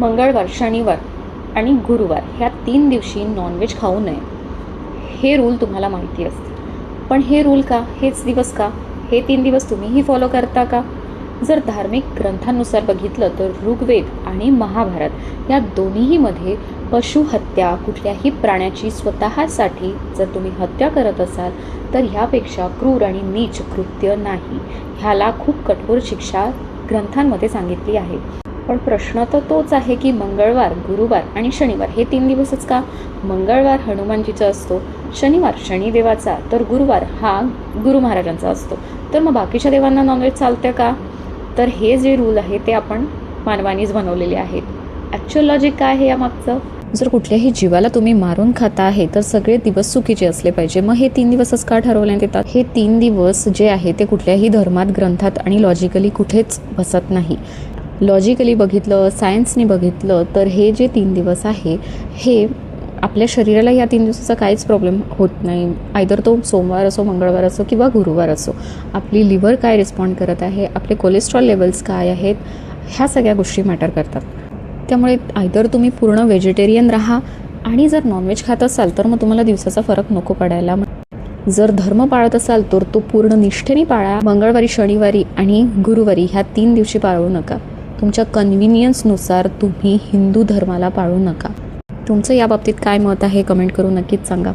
मंगळवार, शनिवार आणि गुरुवार ह्या 3 दिवशी नॉनव्हेज खाऊ नये, हे रूल तुम्हाला माहिती असते. पण हे रूल का, हेच दिवस का, हे 3 दिवस तुम्हीही फॉलो करता का? जर धार्मिक ग्रंथांनुसार बघितलं तर ऋग्वेद आणि महाभारत या दोन्हीमध्ये पशुहत्या, कुठल्याही प्राण्याची स्वतःसाठी जर तुम्ही हत्या करत असाल तर ह्यापेक्षा क्रूर आणि नीच कृत्य नाही. ह्याला खूप कठोर शिक्षा ग्रंथांमध्ये सांगितली आहे. पण प्रश्न तर तोच आहे की मंगळवार, गुरुवार आणि शनिवार हे 3 दिवसच का? मंगळवार हनुमानजीचा असतो, शनिवार शनिदेवाचा, तर गुरुवार हा गुरु महाराजांचा असतो. तर मग बाकीच्या देवांना नॉनव्हेज चालते का? तर हे जे रूल आहे ते आपण मानवानीच बनवलेले आहेत. ॲक्च्युअल लॉजिक काय आहे यामागचं? जर कुठल्याही जीवाला तुम्ही मारून खाता आहे तर सगळे दिवस चुकीचे असले पाहिजे. मग हे 3 दिवसच का ठरवण्यात येतात? हे 3 दिवस जे आहे ते कुठल्याही धर्मात, ग्रंथात आणि लॉजिकली कुठेच बसत नाही. लॉजिकली बघितलं, सायन्सने बघितलं तर हे जे 3 दिवस आहे हे आपल्या शरीराला या 3 दिवसाचा काहीच प्रॉब्लेम होत नाही. आयदर तो सोमवार असो, मंगळवार असो किंवा गुरुवार असो. आपली लिव्हर काय रिस्पॉन्ड करत आहे, आपले कोलेस्ट्रॉल लेवल्स काय आहेत, ह्या सगळ्या गोष्टी मॅटर करतात. त्यामुळे आयदर तुम्ही पूर्ण व्हेजिटेरियन राहा आणि जर नॉनव्हेज खात असाल तर मग तुम्हाला दिवसाचा फरक नको पडायला. जर धर्म पाळत असाल तर तो पूर्ण निष्ठेने पाळा. मंगळवारी, शनिवारी आणि गुरुवारी ह्या 3 दिवशी पाळू नका. तुमच्या कन्व्हिनियन्सनुसार तुम्ही हिंदू धर्माला पाळू नका. तुमचं याबाबतीत काय मत आहे कमेंट करून नक्कीच सांगा.